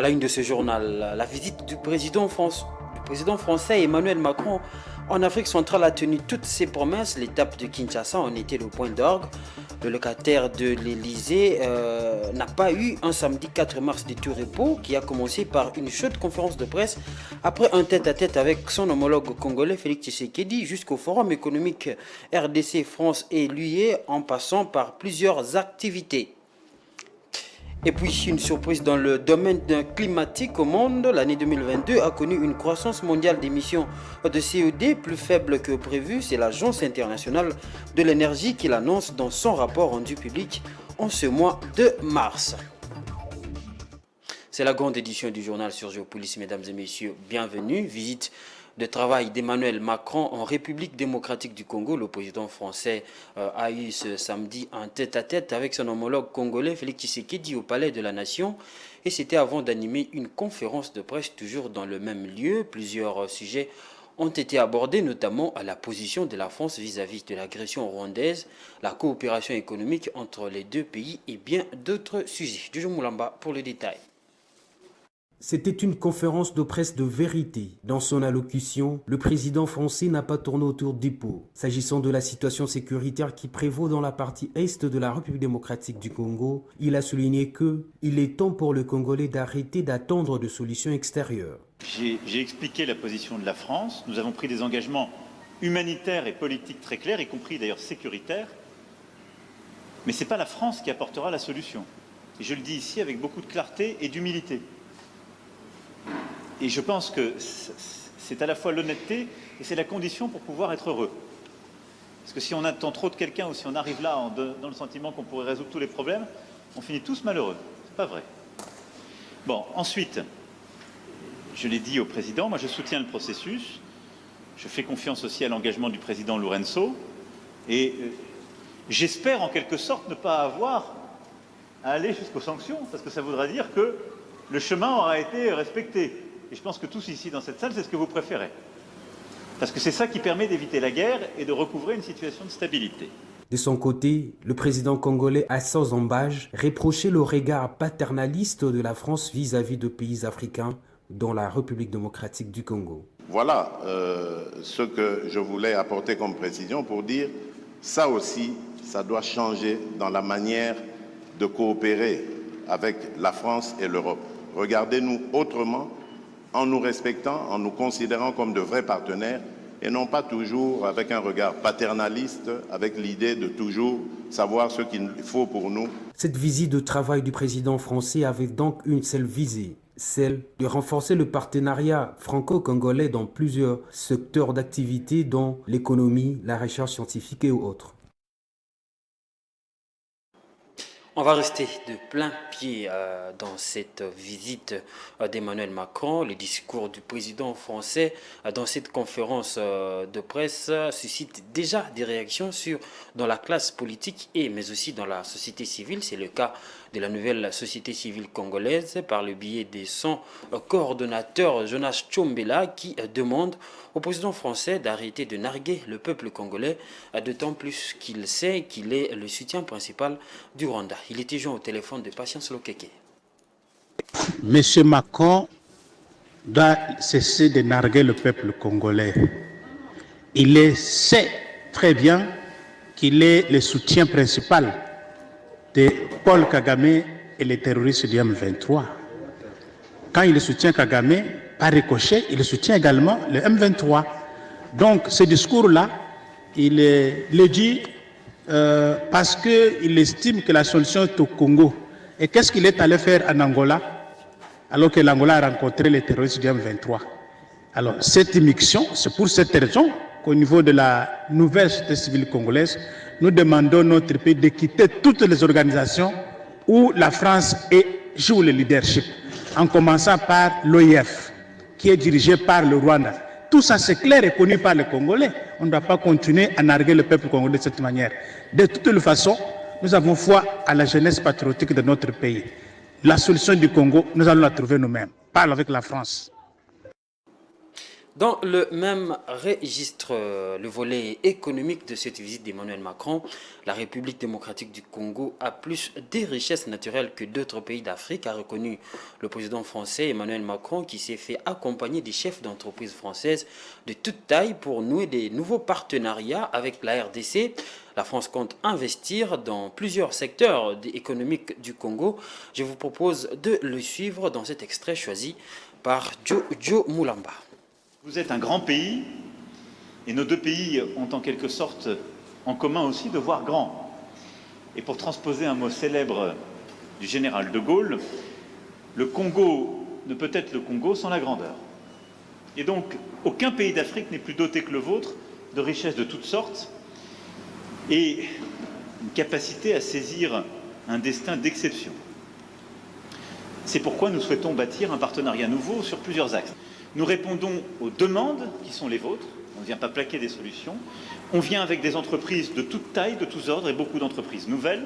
À la une de ce journal, la visite du président français Emmanuel Macron en Afrique centrale a tenu toutes ses promesses. L'étape de Kinshasa en était le point d'orgue. Le locataire de l'Elysée n'a pas eu un samedi 4 mars de tout repos qui a commencé par une chaude conférence de presse après un tête-à-tête avec son homologue congolais Félix Tshisekedi jusqu'au forum économique RDC France et l'UE en passant par plusieurs activités. Et puis, une surprise dans le domaine climatique au monde, l'année 2022 a connu une croissance mondiale d'émissions de CO2 plus faible que prévu. C'est l'Agence internationale de l'énergie qui l'annonce dans son rapport rendu public en ce mois de mars. C'est la grande édition du journal sur Géopolis, mesdames et messieurs. Bienvenue. Visite de travail d'Emmanuel Macron en République démocratique du Congo. Le président français a eu ce samedi un tête-à-tête avec son homologue congolais Félix Tshisekedi au Palais de la Nation. Et c'était avant d'animer une conférence de presse toujours dans le même lieu. Plusieurs sujets ont été abordés, notamment à la position de la France vis-à-vis de l'agression rwandaise, la coopération économique entre les deux pays et bien d'autres sujets. Jojo Moulamba pour les détails. C'était une conférence de presse de vérité. Dans son allocution, le président français n'a pas tourné autour du pot. S'agissant de la situation sécuritaire qui prévaut dans la partie est de la République démocratique du Congo, il a souligné qu'il est temps pour le Congolais d'arrêter d'attendre de solutions extérieures. J'ai expliqué la position de la France. Nous avons pris des engagements humanitaires et politiques très clairs, y compris d'ailleurs sécuritaires. Mais ce n'est pas la France qui apportera la solution. Et je le dis ici avec beaucoup de clarté et d'humilité. Et je pense que c'est à la fois l'honnêteté et c'est la condition pour pouvoir être heureux. Parce que si on attend trop de quelqu'un ou si on arrive là dans le sentiment qu'on pourrait résoudre tous les problèmes, on finit tous malheureux. C'est pas vrai. Bon, ensuite, je l'ai dit au président, moi je soutiens le processus. Je fais confiance aussi à l'engagement du président Lourenço. Et j'espère en quelque sorte ne pas avoir à aller jusqu'aux sanctions, parce que ça voudrait dire que le chemin aura été respecté. Et je pense que tous ici dans cette salle, c'est ce que vous préférez. Parce que c'est ça qui permet d'éviter la guerre et de recouvrer une situation de stabilité. De son côté, le président congolais Assane Zambaj reprochait le regard paternaliste de la France vis-à-vis de pays africains, dont la République démocratique du Congo. Voilà ce que je voulais apporter comme précision pour dire ça aussi, ça doit changer dans la manière de coopérer avec la France et l'Europe. Regardez-nous autrement, en nous respectant, en nous considérant comme de vrais partenaires et non pas toujours avec un regard paternaliste, avec l'idée de toujours savoir ce qu'il faut pour nous. Cette visite de travail du président français avait donc une seule visée, celle de renforcer le partenariat franco-congolais dans plusieurs secteurs d'activité, dont l'économie, la recherche scientifique et autres. On va rester de plein pied dans cette visite d'Emmanuel Macron. Le discours du président français dans cette conférence de presse suscite déjà des réactions dans la classe politique mais aussi dans la société civile. C'est le cas de la nouvelle société civile congolaise par le biais de son coordonnateur Jonas Tchombela qui demande au président français d'arrêter de narguer le peuple congolais, d'autant plus qu'il sait qu'il est le soutien principal du Rwanda. Il était joint au téléphone de Patience Lokeke. Monsieur Macron doit cesser de narguer le peuple congolais. Il sait très bien qu'il est le soutien principal de Paul Kagame et les terroristes du M23. Quand il soutient Kagame, par ricochet, il soutient également le M23. Donc ce discours-là, il le dit parce qu'il estime que la solution est au Congo. Et qu'est-ce qu'il est allé faire en Angola, alors que l'Angola a rencontré les terroristes du M23? Alors cette émission, c'est pour cette raison qu'au niveau de la nouvelle société civile congolaise, nous demandons notre pays de quitter toutes les organisations où la France joue le leadership, en commençant par l'OIF, qui est dirigé par le Rwanda. Tout ça, c'est clair et connu par les Congolais. On ne doit pas continuer à narguer le peuple congolais de cette manière. De toutes les façons, nous avons foi à la jeunesse patriotique de notre pays. La solution du Congo, nous allons la trouver nous-mêmes. Parle avec la France. Dans le même registre, le volet économique de cette visite d'Emmanuel Macron, la République démocratique du Congo a plus de richesses naturelles que d'autres pays d'Afrique, a reconnu le président français Emmanuel Macron, qui s'est fait accompagner des chefs d'entreprises françaises de toute taille pour nouer des nouveaux partenariats avec la RDC. La France compte investir dans plusieurs secteurs économiques du Congo. Je vous propose de le suivre dans cet extrait choisi par Joe Moulamba. Vous êtes un grand pays, et nos deux pays ont en quelque sorte en commun aussi de voir grand. Et pour transposer un mot célèbre du général de Gaulle, le Congo ne peut être le Congo sans la grandeur. Et donc, aucun pays d'Afrique n'est plus doté que le vôtre de richesses de toutes sortes et une capacité à saisir un destin d'exception. C'est pourquoi nous souhaitons bâtir un partenariat nouveau sur plusieurs axes. Nous répondons aux demandes qui sont les vôtres, on ne vient pas plaquer des solutions, on vient avec des entreprises de toute taille, de tous ordres et beaucoup d'entreprises nouvelles.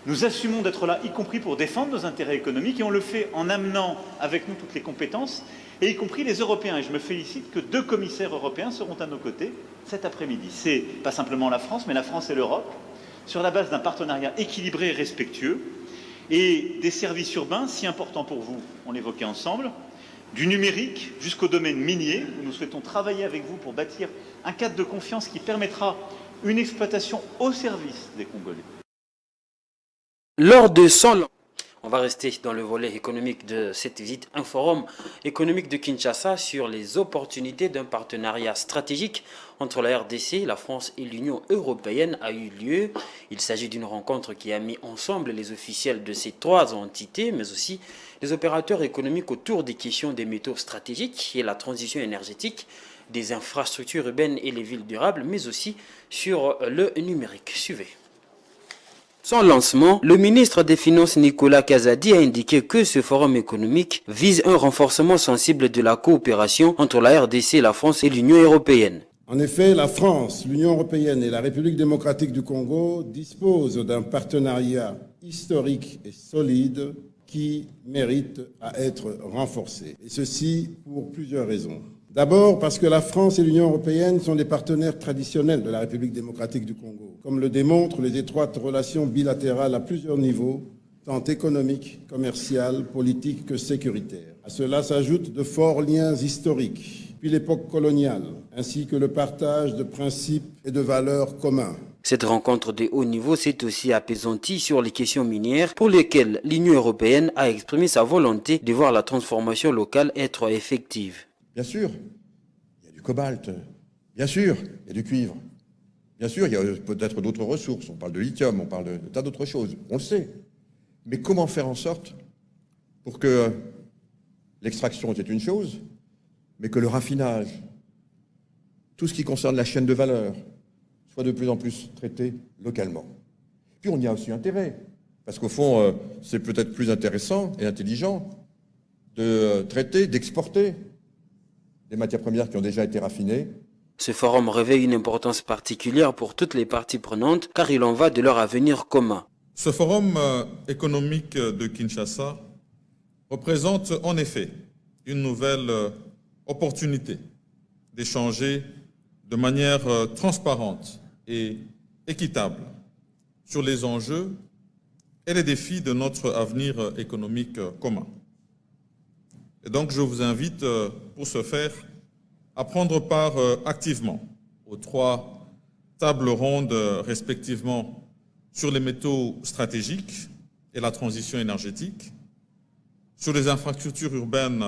Nous assumons d'être là, y compris pour défendre nos intérêts économiques, et on le fait en amenant avec nous toutes les compétences, et y compris les Européens. Et je me félicite que 2 commissaires européens seront à nos côtés cet après-midi. C'est pas simplement la France, mais la France et l'Europe, sur la base d'un partenariat équilibré et respectueux, et des services urbains si importants pour vous, on l'évoquait ensemble, du numérique jusqu'au domaine minier, où nous souhaitons travailler avec vous pour bâtir un cadre de confiance qui permettra une exploitation au service des Congolais. Lors de son... On va rester dans le volet économique de cette visite, un forum économique de Kinshasa sur les opportunités d'un partenariat stratégique entre la RDC, la France et l'Union européenne a eu lieu. Il s'agit d'une rencontre qui a mis ensemble les officiels de ces 3 entités, mais aussi les opérateurs économiques autour des questions des métaux stratégiques et la transition énergétique, des infrastructures urbaines et les villes durables, mais aussi sur le numérique. Suivez. Son lancement, le ministre des Finances Nicolas Kazadi a indiqué que ce forum économique vise un renforcement sensible de la coopération entre la RDC, la France et l'Union européenne. En effet, la France, l'Union européenne et la République démocratique du Congo disposent d'un partenariat historique et solide qui mérite à être renforcé. Et ceci pour plusieurs raisons. D'abord parce que la France et l'Union européenne sont des partenaires traditionnels de la République démocratique du Congo, comme le démontrent les étroites relations bilatérales à plusieurs niveaux, tant économiques, commerciales, politiques que sécuritaires. À cela s'ajoutent de forts liens historiques, puis l'époque coloniale, ainsi que le partage de principes et de valeurs communs. Cette rencontre de haut niveau s'est aussi apaisantie sur les questions minières pour lesquelles l'Union européenne a exprimé sa volonté de voir la transformation locale être effective. Bien sûr, il y a du cobalt, bien sûr, il y a du cuivre, bien sûr, il y a peut-être d'autres ressources, on parle de lithium, on parle de tas d'autres choses, on le sait. Mais comment faire en sorte pour que l'extraction c'est une chose, mais que le raffinage, tout ce qui concerne la chaîne de valeur, soit de plus en plus traité localement. Puis on y a aussi intérêt, parce qu'au fond, c'est peut-être plus intéressant et intelligent de traiter, d'exporter des matières premières qui ont déjà été raffinées. Ce forum revêt une importance particulière pour toutes les parties prenantes, car il en va de leur avenir commun. Ce forum économique de Kinshasa représente en effet une nouvelle opportunité d'échanger de manière transparente et équitable sur les enjeux et les défis de notre avenir économique commun. Et donc je vous invite pour ce faire à prendre part activement aux 3 tables rondes respectivement sur les métaux stratégiques et la transition énergétique, sur les infrastructures urbaines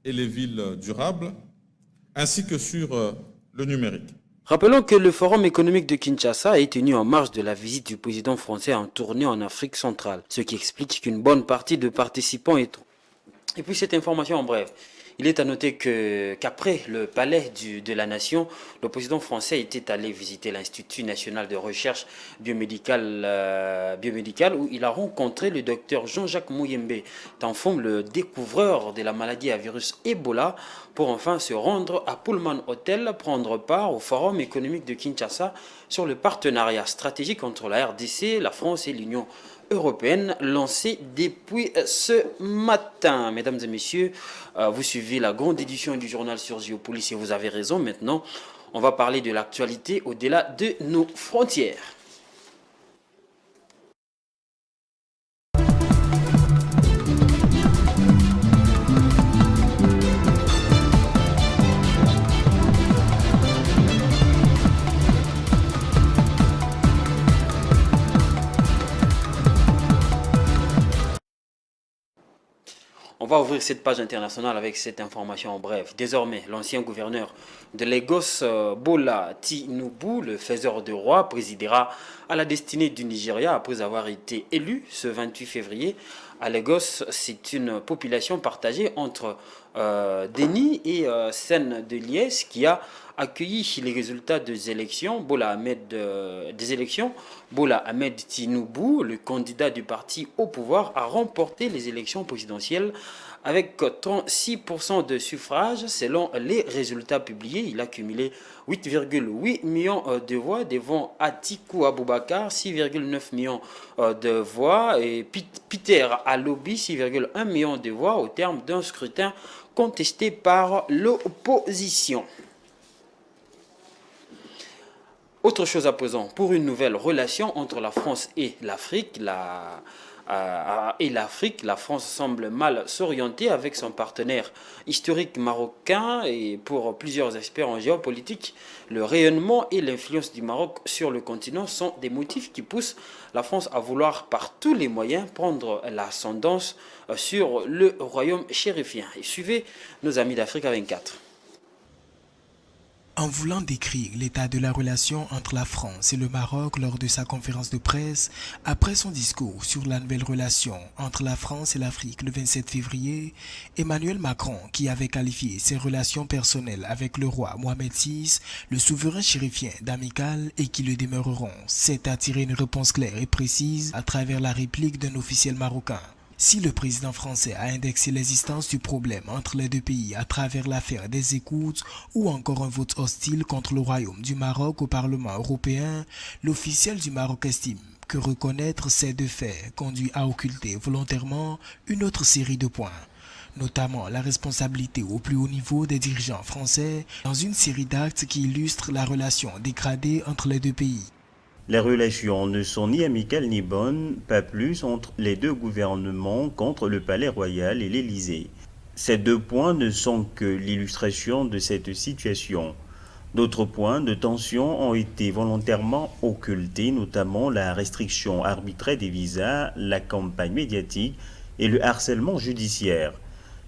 et les villes durables, ainsi que sur le numérique. Rappelons que le Forum économique de Kinshasa est tenu en marge de la visite du président français en tournée en Afrique centrale, ce qui explique qu'une bonne partie de participants est... Et puis cette information en bref. Il est à noter qu'après le palais de la Nation, le président français était allé visiter l'Institut national de recherche biomédicale où il a rencontré le docteur Jean-Jacques Mouyembe, Tanfom, le découvreur de la maladie à virus Ebola, pour enfin se rendre à Pullman Hotel, prendre part au Forum économique de Kinshasa sur le partenariat stratégique entre la RDC, la France et l'Union européenne lancée depuis ce matin. Mesdames et messieurs, vous suivez la grande édition du journal sur Géopolice et vous avez raison. Maintenant, on va parler de l'actualité au-delà de nos frontières. On va ouvrir cette page internationale avec cette information en bref. Désormais, l'ancien gouverneur de Lagos, Bola Tinubu, le faiseur de roi, présidera à la destinée du Nigeria après avoir été élu ce 28 février. À Lagos, c'est une population partagée entre Deni et Seine de Liesse qui a accueilli les résultats des élections. Bola Ahmed Tinubu, le candidat du parti au pouvoir, a remporté les élections présidentielles avec 36% de suffrages. Selon les résultats publiés, il a cumulé 8,8 millions de voix devant Atiku Abubakar, 6,9 millions de voix, et Peter Alobi, 6,1 millions de voix au terme d'un scrutin contesté par l'opposition. Autre chose à présent, pour une nouvelle relation entre la France et l'Afrique, la France semble mal s'orienter avec son partenaire historique marocain, et pour plusieurs experts en géopolitique, le rayonnement et l'influence du Maroc sur le continent sont des motifs qui poussent la France à vouloir par tous les moyens prendre l'ascendance sur le royaume chérifien. Et suivez nos amis d'Afrique 24. En voulant décrire l'état de la relation entre la France et le Maroc lors de sa conférence de presse, après son discours sur la nouvelle relation entre la France et l'Afrique le 27 février, Emmanuel Macron, qui avait qualifié ses relations personnelles avec le roi Mohamed VI, le souverain chérifien, d'amicales et qui le demeureront, s'est attiré une réponse claire et précise à travers la réplique d'un officiel marocain. Si le président français a indexé l'existence du problème entre les deux pays à travers l'affaire des écoutes ou encore un vote hostile contre le royaume du Maroc au Parlement européen, l'officiel du Maroc estime que reconnaître ces deux faits conduit à occulter volontairement une autre série de points, notamment la responsabilité au plus haut niveau des dirigeants français dans une série d'actes qui illustrent la relation dégradée entre les deux pays. Les relations ne sont ni amicales ni bonnes, pas plus entre les deux gouvernements contre le Palais Royal et l'Élysée. Ces deux points ne sont que l'illustration de cette situation. D'autres points de tension ont été volontairement occultés, notamment la restriction arbitraire des visas, la campagne médiatique et le harcèlement judiciaire.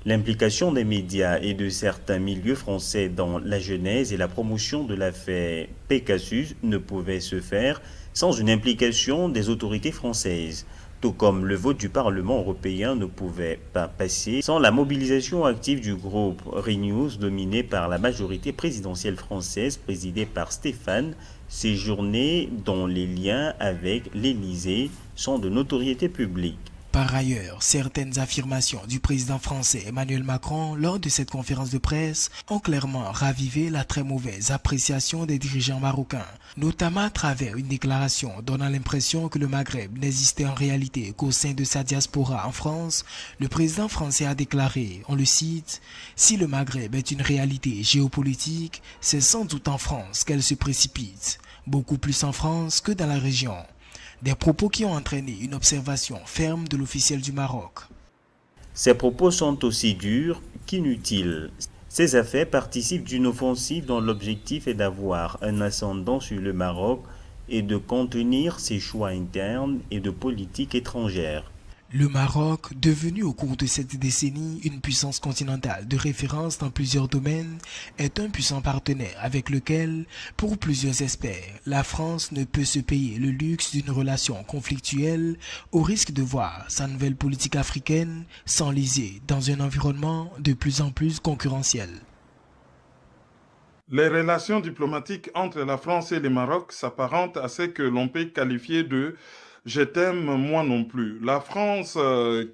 L'implication des médias et de certains milieux français dans la genèse et la promotion de l'affaire Pegasus ne pouvait se faire sans une implication des autorités françaises, tout comme le vote du Parlement européen ne pouvait pas passer sans la mobilisation active du groupe Renews dominé par la majorité présidentielle française présidée par Stéphane Séjourné, dont les liens avec l'Élysée sont de notoriété publique. Par ailleurs, certaines affirmations du président français Emmanuel Macron lors de cette conférence de presse ont clairement ravivé la très mauvaise appréciation des dirigeants marocains, notamment à travers une déclaration donnant l'impression que le Maghreb n'existait en réalité qu'au sein de sa diaspora en France. Le président français a déclaré, on le cite, « Si le Maghreb est une réalité géopolitique, c'est sans doute en France qu'elle se précipite, beaucoup plus en France que dans la région. » Des propos qui ont entraîné une observation ferme de l'officiel du Maroc. Ces propos sont aussi durs qu'inutiles. Ces affaires participent d'une offensive dont l'objectif est d'avoir un ascendant sur le Maroc et de contenir ses choix internes et de politique étrangère. Le Maroc, devenu au cours de cette décennie une puissance continentale de référence dans plusieurs domaines, est un puissant partenaire avec lequel, pour plusieurs experts, la France ne peut se payer le luxe d'une relation conflictuelle au risque de voir sa nouvelle politique africaine s'enliser dans un environnement de plus en plus concurrentiel. Les relations diplomatiques entre la France et le Maroc s'apparentent à ce que l'on peut qualifier de « je t'aime, moi non plus ». La France,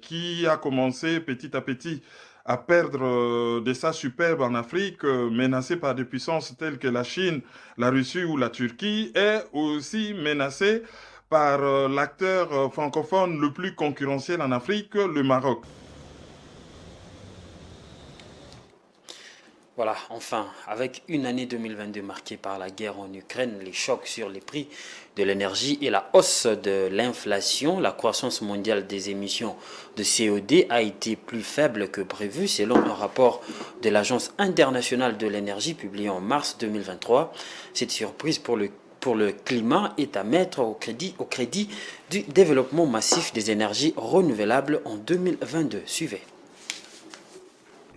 qui a commencé petit à petit à perdre de sa superbe en Afrique, menacée par des puissances telles que la Chine, la Russie ou la Turquie, est aussi menacée par l'acteur francophone le plus concurrentiel en Afrique, le Maroc. Voilà, enfin, avec une année 2022 marquée par la guerre en Ukraine, les chocs sur les prix de l'énergie et la hausse de l'inflation, la croissance mondiale des émissions de CO2 a été plus faible que prévu selon un rapport de l'Agence internationale de l'énergie publié en mars 2023. Cette surprise pour le climat est à mettre au crédit du développement massif des énergies renouvelables en 2022. Suivez.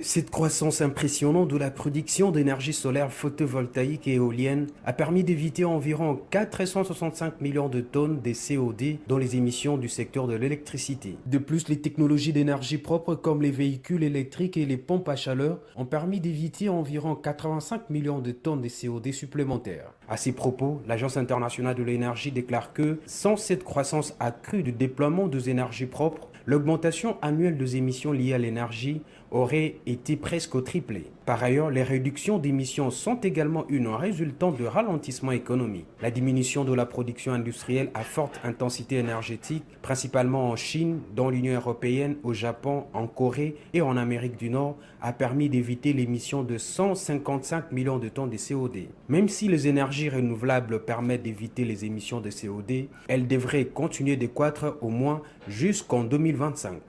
Cette croissance impressionnante de la production d'énergie solaire photovoltaïque et éolienne a permis d'éviter environ 465 millions de tonnes de CO2 dans les émissions du secteur de l'électricité. De plus, les technologies d'énergie propre comme les véhicules électriques et les pompes à chaleur ont permis d'éviter environ 85 millions de tonnes de CO2 supplémentaires. À ces propos, l'Agence internationale de l'énergie déclare que sans cette croissance accrue du déploiement des énergies propres, l'augmentation annuelle des émissions liées à l'énergie aurait été presque triplée. Par ailleurs, les réductions d'émissions sont également une résultante de ralentissement économique. La diminution de la production industrielle à forte intensité énergétique, principalement en Chine, dans l'Union européenne, au Japon, en Corée et en Amérique du Nord, a permis d'éviter l'émission de 155 millions de tonnes de CO2. Même si les énergies renouvelables permettent d'éviter les émissions de CO2, elles devraient continuer de croître au moins jusqu'en 2025.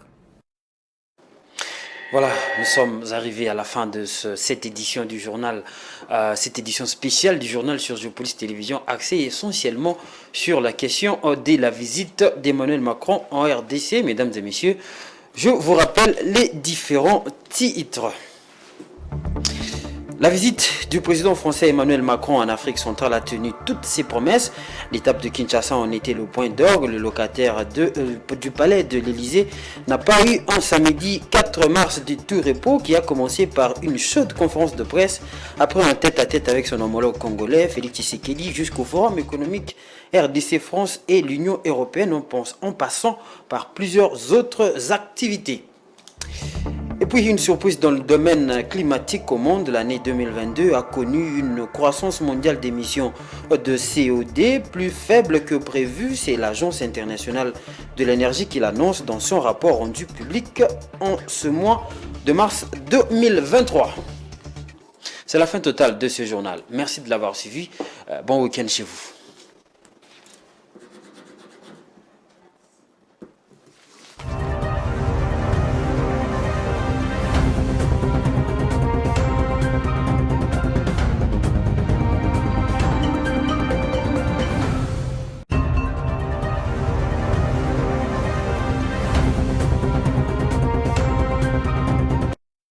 Voilà, nous sommes arrivés à la fin de cette édition du journal, cette édition spéciale du journal sur Géopolis Télévision, axée essentiellement sur la question de la visite d'Emmanuel Macron en RDC. Mesdames et messieurs, je vous rappelle les différents titres. La visite du président français Emmanuel Macron en Afrique centrale a tenu toutes ses promesses. L'étape de Kinshasa en était le point d'orgue. Le locataire du palais de l'Élysée n'a pas eu un samedi 4 mars de tout repos qui a commencé par une chaude conférence de presse après un tête-à-tête avec son homologue congolais Félix Tshisekedi jusqu'au Forum économique RDC France et l'Union européenne en passant par plusieurs autres activités. Et puis une surprise dans le domaine climatique au monde, l'année 2022 a connu une croissance mondiale d'émissions de CO2 plus faible que prévu. C'est l'Agence internationale de l'énergie qui l'annonce dans son rapport rendu public en ce mois de mars 2023. C'est la fin totale de ce journal. Merci de l'avoir suivi. Bon week-end chez vous.